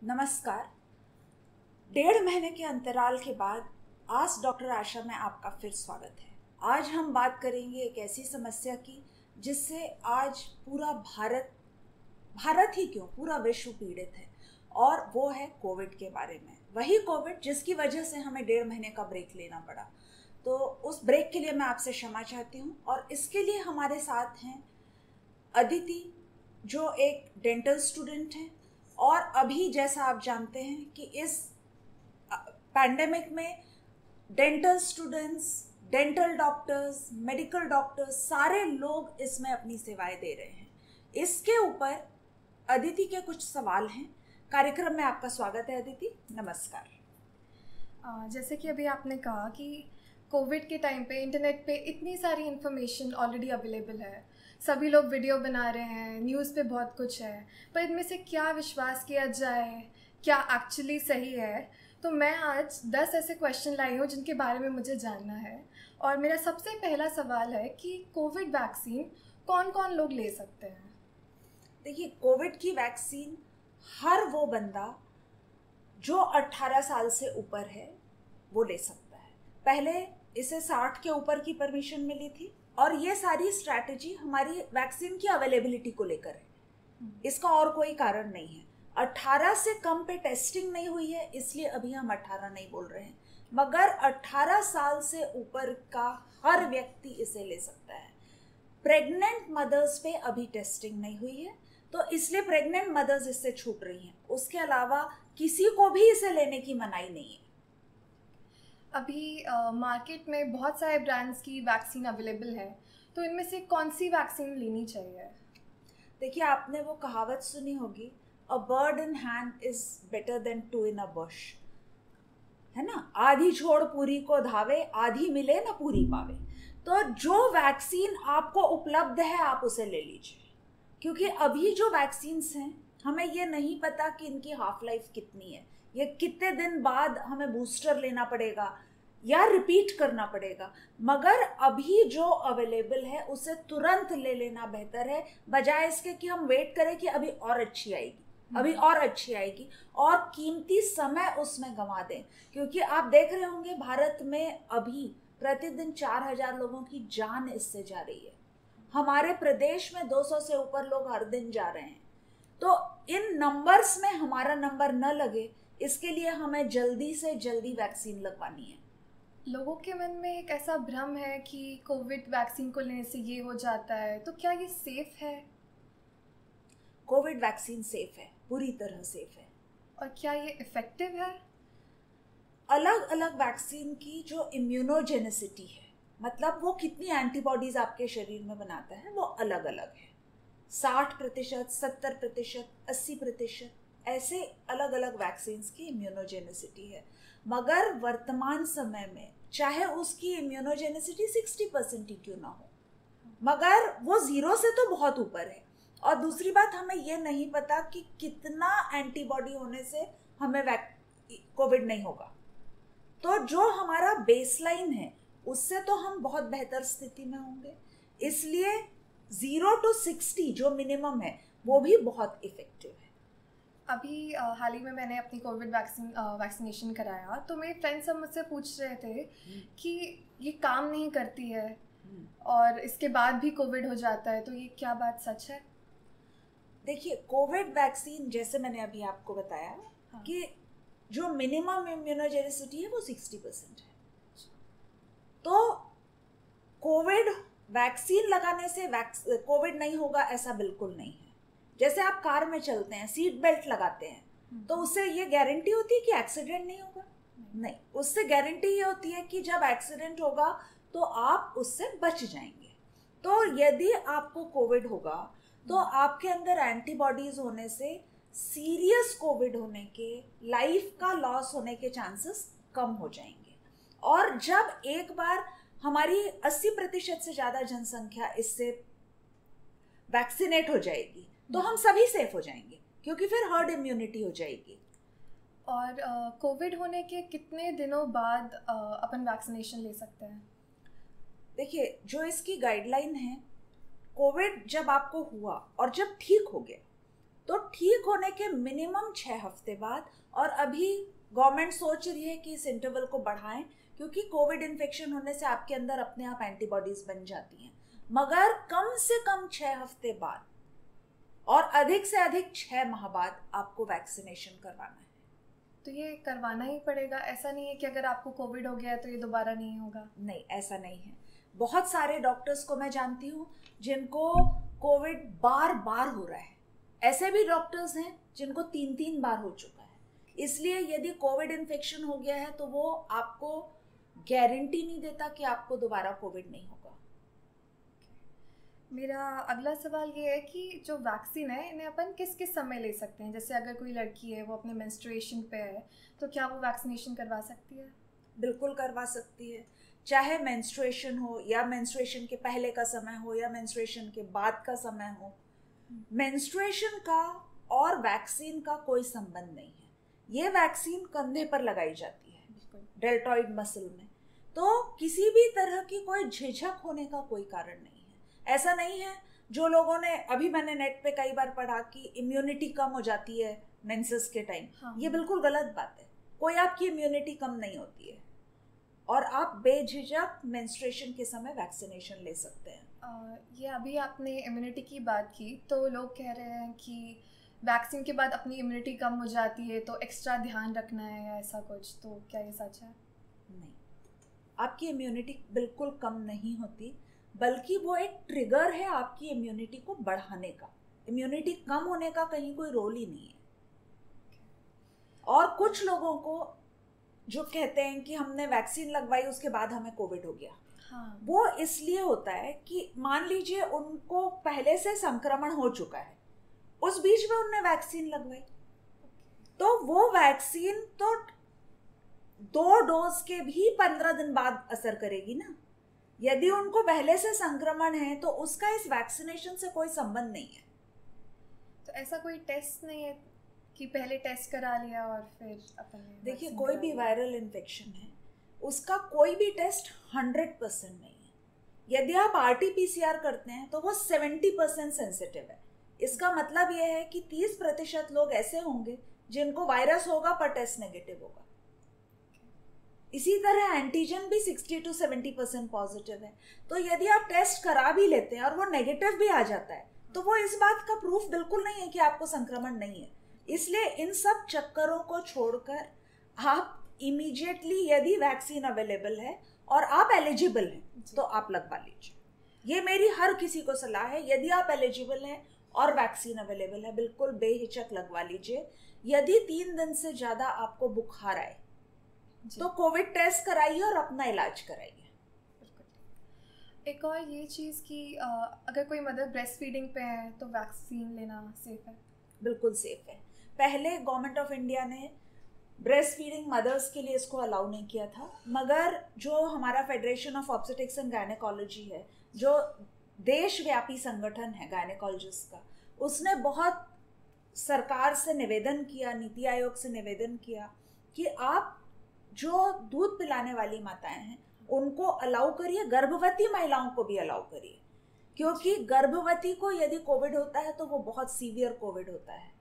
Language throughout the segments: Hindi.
नमस्कार। 1.5 महीने के अंतराल के बाद आज डॉक्टर आशा में आपका फिर स्वागत है। आज हम बात करेंगे एक ऐसी समस्या की जिससे आज पूरा भारत ही क्यों पूरा विश्व पीड़ित है, और वो है कोविड के बारे में। वही कोविड जिसकी वजह से हमें 1.5 महीने का ब्रेक लेना पड़ा। तो उस ब्रेक के लिए मैं आपसे क्षमा चाहती हूँ। और इसके लिए हमारे साथ हैं अदिति, जो एक डेंटल स्टूडेंट हैं, और अभी जैसा आप जानते हैं कि इस पैंडेमिक में dental students, dental doctors, medical doctors, सारे लोग इसमें अपनी सेवाएं दे रहे हैं। इसके ऊपर अदिति के कुछ सवाल हैं। कार्यक्रम में आपका स्वागत है अदिति। नमस्कार। जैसे कि अभी आपने कहा कि कोविड के टाइम पे इंटरनेट पे इतनी सारी इन्फॉर्मेशन ऑलरेडी अवेलेबल है, सभी लोग वीडियो बना रहे हैं, न्यूज़ पे बहुत कुछ है, पर इनमें से क्या विश्वास किया जाए, क्या एक्चुअली सही है। तो मैं आज 10 ऐसे क्वेश्चन लाई हूँ जिनके बारे में मुझे जानना है। और मेरा सबसे पहला सवाल है कि कोविड वैक्सीन कौन कौन लोग ले सकते हैं? देखिए, कोविड की वैक्सीन हर वो बंदा जो 18 साल से ऊपर है वो ले सकता है। पहले इसे 60 के ऊपर की परमिशन मिली थी, और ये सारी स्ट्रैटेजी हमारी वैक्सीन की अवेलेबिलिटी को लेकर है। इसका और कोई कारण नहीं है। 18 से कम पे टेस्टिंग नहीं हुई है, इसलिए अभी हम 18 नहीं बोल रहे हैं, मगर 18 साल से ऊपर का हर व्यक्ति इसे ले सकता है। प्रेग्नेंट मदर्स पे अभी टेस्टिंग नहीं हुई है, तो इसलिए प्रेग्नेंट मदर्स इससे छूट रही हैं। उसके अलावा किसी को भी इसे लेने की मनाही नहीं है। अभी मार्केट में बहुत सारे ब्रांड्स की वैक्सीन अवेलेबल है, तो इनमें से कौन सी वैक्सीन लेनी चाहिए? देखिए, आपने वो कहावत सुनी होगी, a bird in hand is better than two in a bush, है ना। आधी छोड़ पूरी को धावे, आधी मिले ना पूरी पावे। तो जो वैक्सीन आपको उपलब्ध है आप उसे ले लीजिए, क्योंकि अभी जो वैक्सीन्स हैं हमें ये नहीं पता कि इनकी हाफ लाइफ कितनी है, ये कितने दिन बाद हमें बूस्टर लेना पड़ेगा या रिपीट करना पड़ेगा। मगर अभी जो अवेलेबल है उसे तुरंत ले लेना बेहतर है, बजाय इसके कि हम वेट करें कि अभी और अच्छी आएगी, अभी और अच्छी आएगी, और कीमती समय उसमें गंवा दें। क्योंकि आप देख रहे होंगे भारत में अभी प्रतिदिन 4000 लोगों की जान इससे जा रही है। हमारे प्रदेश में 200 से ऊपर लोग हर दिन जा रहे हैं। तो इन नंबर्स में हमारा नंबर न लगे, इसके लिए हमें जल्दी से जल्दी वैक्सीन लगवानी है। लोगों के मन में एक ऐसा भ्रम है कि कोविड वैक्सीन को लेने से ये हो जाता है, तो क्या ये सेफ है? कोविड वैक्सीन सेफ है, पूरी तरह सेफ है। और क्या ये इफेक्टिव है? अलग अलग वैक्सीन की जो इम्यूनोजेनिसिटी है, मतलब वो कितनी एंटीबॉडीज आपके शरीर में बनाता है, वो अलग अलग है। 60%, 70%, 80%, ऐसे अलग अलग वैक्सीन्स की इम्यूनोजेनिसिटी है। मगर वर्तमान समय में चाहे उसकी इम्यूनोजेनिसिटी 60% ही क्यों ना हो, मगर वो 0 से तो बहुत ऊपर है। और दूसरी बात, हमें ये नहीं पता कि कितना एंटीबॉडी होने से हमें कोविड नहीं होगा। तो जो हमारा बेसलाइन है उससे तो हम बहुत बेहतर स्थिति में होंगे। इसलिए 0 to 60 जो मिनिमम है वो भी बहुत इफेक्टिव है। अभी हाल ही में मैंने अपनी कोविड वैक्सीनेशन कराया, तो मेरे फ्रेंड्स सब मुझसे पूछ रहे थे कि ये काम नहीं करती है और इसके बाद भी कोविड हो जाता है, तो ये क्या बात सच है? देखिए, कोविड वैक्सीन जैसे मैंने अभी आपको बताया कि जो मिनिमम इम्यूनोजेनिसिटी है वो 60% है। तो कोविड वैक्सीन लगाने से कोविड नहीं होगा ऐसा बिल्कुल नहीं है। जैसे आप कार में चलते हैं, सीट बेल्ट लगाते हैं, तो उससे ये गारंटी होती है कि एक्सीडेंट नहीं होगा? नहीं, उससे गारंटी ये होती है कि जब एक्सीडेंट होगा तो आप उससे बच जाएंगे। तो यदि आपको कोविड होगा तो आपके अंदर एंटीबॉडीज होने से सीरियस कोविड होने के, लाइफ का लॉस होने के चांसेस कम हो जाएंगे। और जब एक बार हमारी 80% से ज़्यादा जनसंख्या इससे वैक्सीनेट हो जाएगी तो हम सभी सेफ हो जाएंगे, क्योंकि फिर हर्ड इम्यूनिटी हो जाएगी। और कोविड होने के कितने दिनों बाद अपन वैक्सीनेशन ले सकते हैं? देखिए, जो इसकी गाइडलाइन है, कोविड जब आपको हुआ और जब ठीक हो गया तो ठीक होने के मिनिमम 6 हफ्ते बाद, और अभी गवर्नमेंट सोच रही है कि इस इंटरवल को बढ़ाएं, क्योंकि कोविड इन्फेक्शन होने से आपके अंदर अपने आप एंटीबॉडीज बन जाती हैं, मगर कम से कम 6 हफ्ते बाद और अधिक से अधिक 6 माह बाद आपको वैक्सीनेशन करवाना है। तो ये करवाना ही पड़ेगा, ऐसा नहीं है कि अगर आपको कोविड हो गया है तो ये दोबारा नहीं होगा? नहीं, ऐसा नहीं है। बहुत सारे डॉक्टर्स को मैं जानती हूँ जिनको कोविड बार बार हो रहा है, ऐसे भी डॉक्टर्स हैं जिनको 3-3 बार हो चुका है। इसलिए यदि कोविड इन्फेक्शन हो गया है तो वो आपको गारंटी नहीं देता कि आपको दोबारा कोविड नहीं होगा। मेरा अगला सवाल ये है कि जो वैक्सीन है इन्हें अपन किस किस समय ले सकते हैं? जैसे अगर कोई लड़की है वो अपने मेंस्ट्रुएशन पे है तो क्या वो वैक्सीनेशन करवा सकती है? बिल्कुल करवा सकती है, चाहे मेंस्ट्रुएशन हो या मेंस्ट्रुएशन के पहले का समय हो या मेंस्ट्रुएशन के बाद का समय हो। मेंस्ट्रुएशन का और वैक्सीन का कोई संबंध नहीं है। ये वैक्सीन कंधे पर लगाई जाती है, डेल्टॉइड मसल में, तो किसी भी तरह की कोई झिझक होने का कोई कारण नहीं है। ऐसा नहीं है जो लोगों ने, अभी मैंने नेट पे कई बार पढ़ा कि इम्यूनिटी कम हो जाती है मेंसेस के टाइम। हाँ। ये बिल्कुल गलत बात है, कोई आपकी इम्यूनिटी कम नहीं होती है और आप बेझिझक मेंस्ट्रुएशन के समय वैक्सीनेशन ले सकते हैं। ये अभी आपने इम्यूनिटी की बात की तो लोग कह रहे हैं कि वैक्सीन के बाद अपनी इम्यूनिटी कम हो जाती है तो एक्स्ट्रा ध्यान रखना है या ऐसा कुछ, तो क्या ये सच है? नहीं, आपकी इम्यूनिटी बिल्कुल कम नहीं होती, बल्कि वो एक ट्रिगर है आपकी इम्यूनिटी को बढ़ाने का। इम्यूनिटी कम होने का कहीं कोई रोल ही नहीं है। और कुछ लोगों को जो कहते हैं कि हमने वैक्सीन लगवाई उसके बाद हमें कोविड हो गया, हाँ। वो इसलिए होता है कि मान लीजिए उनको पहले से संक्रमण हो चुका है, उस बीच में उनने वैक्सीन लगवाई, तो वो वैक्सीन तो 2 डोज के भी 15 दिन बाद असर करेगी ना। यदि उनको पहले से संक्रमण है तो उसका इस वैक्सीनेशन से कोई संबंध नहीं है। तो ऐसा कोई टेस्ट नहीं है कि पहले टेस्ट करा लिया और फिर अपन ने? देखिए, कोई भी वायरल इन्फेक्शन है उसका कोई भी टेस्ट 100% नहीं है। यदि आप RT-PCR करते हैं तो वो 70% सेंसिटिव है। इसका मतलब ये है कि 30% लोग ऐसे होंगे जिनको वायरस होगा पर टेस्ट नेगेटिव होगा। इसी तरह एंटीजन भी 60 to 70% पॉजिटिव है। तो यदि आप टेस्ट करा भी लेते हैं और वो नेगेटिव भी आ जाता है तो वो इस बात का प्रूफ बिल्कुल नहीं है कि आपको संक्रमण नहीं है। इसलिए इन सब चक्करों को छोड़कर आप इमीडिएटली, यदि वैक्सीन अवेलेबल है और आप एलिजिबल हैं तो आप लगवा लीजिए। ये मेरी हर किसी को सलाह है, यदि आप एलिजिबल हैं और वैक्सीन अवेलेबल है बिल्कुल बेहिचक लगवा लीजिए। यदि 3 दिन से ज़्यादा आपको बुखार आए तो कोविड टेस्ट कराइए और अपना इलाज कराइए। एक और ये चीज़ कि अगर कोई मदर ब्रेस्ट फीडिंग पे है तो वैक्सीन लेना सेफ है? बिल्कुल सेफ है। पहले गवर्नमेंट ऑफ इंडिया ने ब्रेस्ट फीडिंग मदर्स के लिए इसको अलाउ नहीं किया था, मगर जो हमारा federation of obstetrics and gynaecology है, जो देशव्यापी संगठन है गायनेकोलॉजिस्ट का, उसने बहुत सरकार से निवेदन किया, नीति आयोग से निवेदन किया कि आप जो दूध पिलाने वाली माताएं हैं उनको अलाउ करिए, गर्भवती महिलाओं को भी अलाउ करिए, क्योंकि गर्भवती को यदि कोविड होता है तो वो बहुत सीवियर कोविड होता है।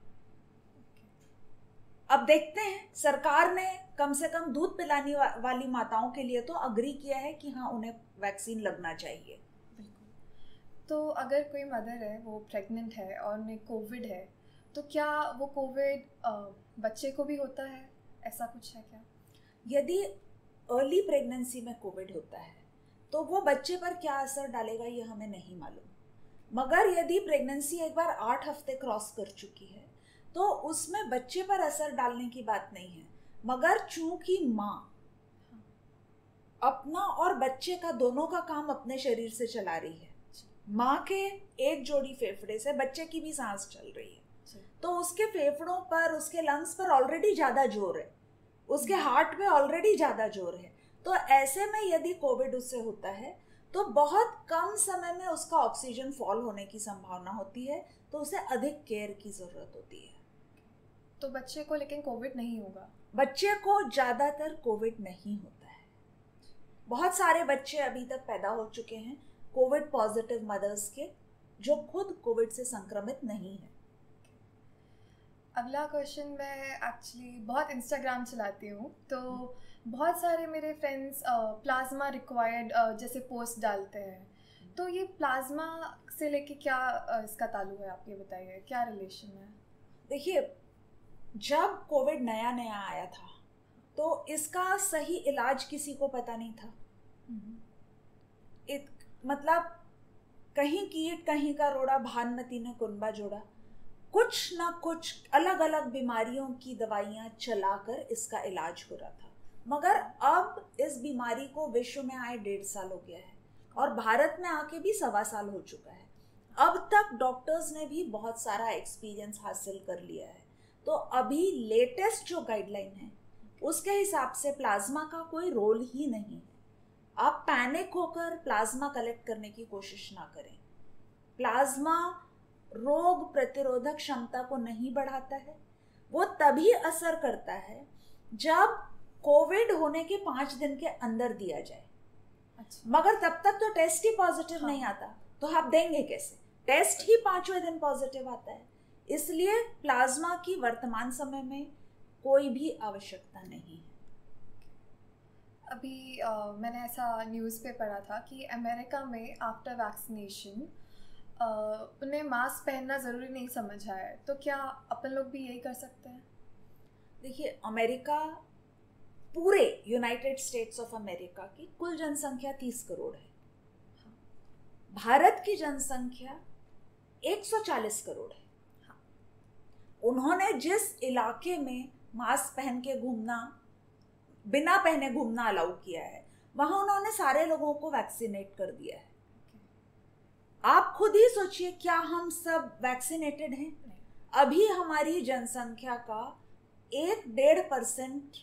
अब देखते हैं, सरकार ने कम से कम दूध पिलाने वाली माताओं के लिए तो अग्री किया है कि हाँ उन्हें वैक्सीन लगना चाहिए। तो अगर कोई मदर है वो प्रेग्नेंट है और उन्हें कोविड है तो क्या वो कोविड बच्चे को भी होता है, ऐसा कुछ है क्या? यदि अर्ली प्रेगनेंसी में कोविड होता है तो वो बच्चे पर क्या असर डालेगा ये हमें नहीं मालूम, मगर यदि प्रेगनेंसी एक बार 8 हफ्ते क्रॉस कर चुकी है तो उसमें बच्चे पर असर डालने की बात नहीं है। मगर चूंकि माँ अपना और बच्चे का दोनों का काम अपने शरीर से चला रही है, माँ के एक जोड़ी फेफड़े से बच्चे की भी सांस चल रही है, तो उसके फेफड़ों पर, उसके लंग्स पर ऑलरेडी ज़्यादा जोर है, उसके हार्ट पे ऑलरेडी ज़्यादा जोर है। तो ऐसे में यदि कोविड उससे होता है तो बहुत कम समय में उसका ऑक्सीजन फॉल होने की संभावना होती है, तो उसे अधिक केयर की ज़रूरत होती है। तो बच्चे को लेकिन कोविड नहीं होगा? बच्चे को ज़्यादातर कोविड नहीं होता है। बहुत सारे बच्चे अभी तक पैदा हो चुके हैं कोविड पॉजिटिव मदर्स के, जो खुद कोविड से संक्रमित नहीं है। अगला क्वेश्चन, मैं एक्चुअली बहुत इंस्टाग्राम चलाती हूँ, तो बहुत सारे मेरे फ्रेंड्स प्लाज्मा रिक्वायर्ड जैसे पोस्ट डालते हैं, तो ये प्लाज्मा से लेके क्या इसका ताल्लुक है, आप ये बताइए, क्या रिलेशन है? देखिए, जब कोविड नया नया आया था तो इसका सही इलाज किसी को पता नहीं था। मतलब कहीं कीट कहीं का रोड़ा, भानुमति ने कुनबा जोड़ा। कुछ ना कुछ अलग अलग बीमारियों की दवाइयाँ चलाकर इसका इलाज हो रहा था, मगर अब इस बीमारी को विश्व में आए 1.5 साल हो गया है और भारत में आके भी 1.25 साल हो चुका है। अब तक डॉक्टर्स ने भी बहुत सारा एक्सपीरियंस हासिल कर लिया है, तो अभी लेटेस्ट जो गाइडलाइन है उसके हिसाब से प्लाज्मा का कोई रोल ही नहीं है। आप पैनिक होकर प्लाज्मा कलेक्ट करने की कोशिश ना करें। प्लाज्मा रोग प्रतिरोधक क्षमता को नहीं बढ़ाता है, वो तभी असर करता है जब कोविड होने के 5 दिन के अंदर दिया जाए। अच्छा। मगर तब तक तो टेस्ट ही पॉजिटिव नहीं आता, तो आप देंगे कैसे? टेस्ट ही 5वें दिन पॉजिटिव आता है। इसलिए प्लाज्मा की वर्तमान समय में कोई भी आवश्यकता नहीं है। अभी मैंने ऐसा न्यूज़ पे पढ़ा था कि अमेरिका में आफ्टर वैक्सीनेशन उन्हें मास्क पहनना ज़रूरी नहीं समझा है, तो क्या अपन लोग भी यही कर सकते हैं? देखिए, अमेरिका, पूरे यूनाइटेड स्टेट्स ऑफ अमेरिका की कुल जनसंख्या 30 करोड़ है। भारत की जनसंख्या 140 करोड़ है। उन्होंने जिस इलाके में मास्क पहन के घूमना, बिना पहने घूमना अलाउ किया है, वहां उन्होंने सारे लोगों को वैक्सीनेट कर दिया है। आप खुद ही सोचिए, क्या हम सब वैक्सीनेटेड हैं? अभी हमारी जनसंख्या का 1-1.5%,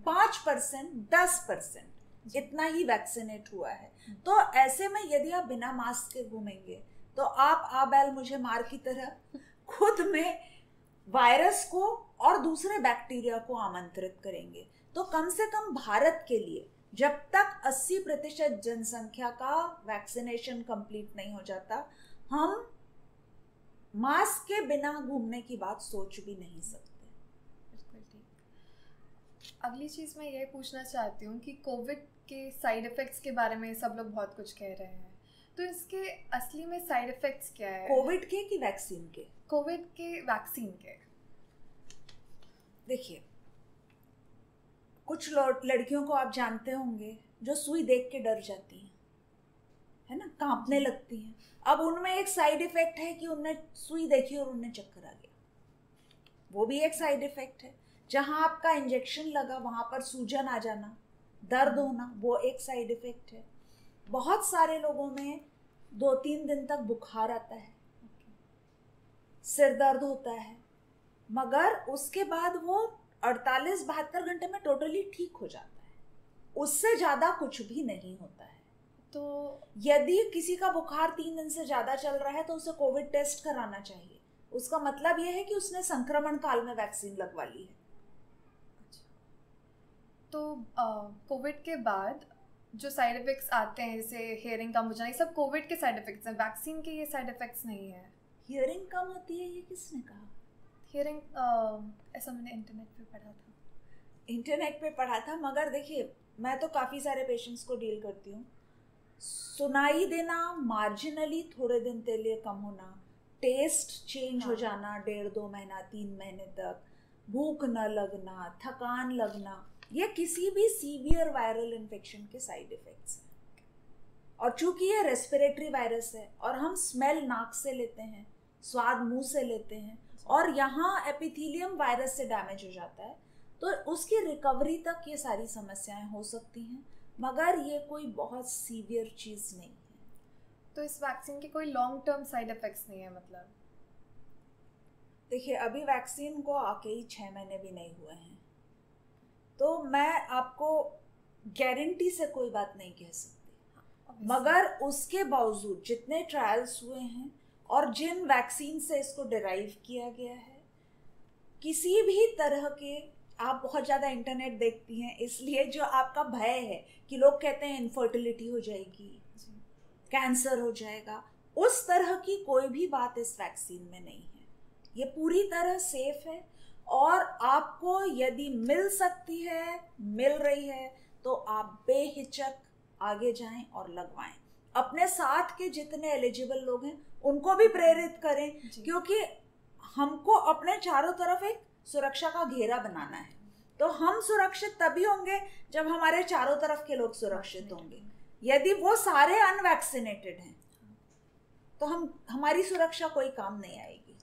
5%, 10% इतना ही वैक्सीनेट हुआ है। तो ऐसे में यदि आप बिना मास्क के घूमेंगे तो आप बैल मुझे मार की तरह खुद में वायरस को और दूसरे बैक्टीरिया को आमंत्रित करेंगे। तो कम से कम भारत के लिए जब तक 80% जनसंख्या का वैक्सीनेशन कंप्लीट नहीं हो जाता, हम मास्क के बिना घूमने की बात सोच भी नहीं सकते। बिल्कुल ठीक। अगली चीज़ मैं ये पूछना चाहती हूँ कि कोविड के साइड इफ़ेक्ट्स के बारे में सब लोग बहुत कुछ कह रहे हैं, तो इसके असली में साइड इफ़ेक्ट्स क्या है? कोविड के कि वैक्सीन के? कोविड के वैक्सीन के। देखिए, कुछ लड़कियों को आप जानते होंगे जो सुई देख के डर जाती हैं, है ना, कांपने लगती हैं। अब उनमें एक साइड इफेक्ट है कि उन्हें सुई देखी और उन्हें चक्कर आ गया, वो भी एक साइड इफेक्ट है। जहां आपका इंजेक्शन लगा वहां पर सूजन आ जाना, दर्द होना, वो एक साइड इफेक्ट है। बहुत सारे लोगों में 2-3 दिन तक बुखार आता है, सिर दर्द होता है, मगर उसके बाद वो 48-72 घंटे में टोटली ठीक हो जाता है। उससे ज़्यादा कुछ भी नहीं होता है। तो यदि किसी का बुखार 3 दिन से ज़्यादा चल रहा है तो उसे कोविड टेस्ट कराना चाहिए। उसका मतलब यह है कि उसने संक्रमण काल में वैक्सीन लगवा ली है। तो कोविड के बाद जो साइड इफ़ेक्ट्स आते हैं, जैसे हेयरिंग कम हो जाना, ये सब कोविड के साइड इफ़ेक्ट्स हैं, वैक्सीन के ये साइड इफ़ेक्ट्स नहीं है। हियरिंग कम होती है, ये किसने कहा? हियरिंग ऐसा मैंने इंटरनेट पे पढ़ा था। मगर देखिए, मैं तो काफ़ी सारे पेशेंट्स को डील करती हूँ। सुनाई देना मार्जिनली थोड़े दिन के लिए कम होना, टेस्ट चेंज हो जाना 1.5-2 महीना 3 महीने तक, भूख न लगना, थकान लगना, ये किसी भी सीवियर वायरल इन्फेक्शन के साइड इफ़ेक्ट्स हैं। और चूंकि ये रेस्पिरेटरी वायरस है और हम स्मेल नाक से लेते हैं, स्वाद मुंह से लेते हैं, और यहाँ एपिथेलियम वायरस से डैमेज हो जाता है, तो उसकी रिकवरी तक ये सारी समस्याएं हो सकती हैं, मगर ये कोई बहुत सीवियर चीज़ नहीं है। तो इस वैक्सीन के कोई लॉन्ग टर्म साइड इफ़ेक्ट्स नहीं है मतलब? देखिए, अभी वैक्सीन को आके ही 6 महीने भी नहीं हुए हैं, तो मैं आपको गारंटी से कोई बात नहीं कह सकती। मगर उसके बावजूद जितने ट्रायल्स हुए हैं और जिन वैक्सीन से इसको डिराइव किया गया है, किसी भी तरह के, आप बहुत ज़्यादा इंटरनेट देखती हैं इसलिए जो आपका भय है कि लोग कहते हैं इनफर्टिलिटी हो जाएगी, कैंसर हो जाएगा, उस तरह की कोई भी बात इस वैक्सीन में नहीं है। ये पूरी तरह सेफ है, और आपको यदि मिल सकती है, मिल रही है, तो आप बेहिचक आगे जाएं और लगवाएं। अपने साथ के जितने एलिजिबल लोग हैं उनको भी प्रेरित करें, क्योंकि हमको अपने चारों तरफ एक सुरक्षा का घेरा बनाना है। तो हम सुरक्षित तभी होंगे जब हमारे चारों तरफ के लोग सुरक्षित होंगे। यदि वो सारे अनवैक्सीनेटेड हैं तो हमारी सुरक्षा कोई काम नहीं आएगी।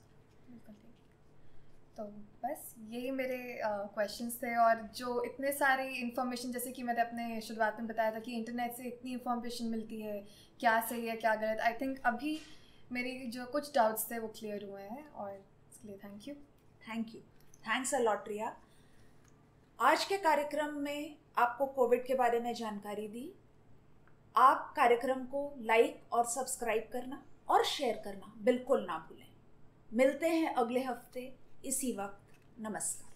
तो बस यही मेरे क्वेश्चंस थे, और जो इतने सारी इन्फॉर्मेशन, जैसे कि मैंने अपने शुरुआत में बताया था कि इंटरनेट से इतनी इन्फॉर्मेशन मिलती है, क्या सही है क्या गलत, आई थिंक अभी मेरी जो कुछ डाउट्स थे वो क्लियर हुए हैं, और इसके लिए thank you. Thanks a lot Riya. आज के कार्यक्रम में आपको कोविड के बारे में जानकारी दी। आप कार्यक्रम को लाइक और सब्सक्राइब करना और शेयर करना बिल्कुल ना भूलें। मिलते हैं अगले हफ्ते इसी वक्त। नमस्कार।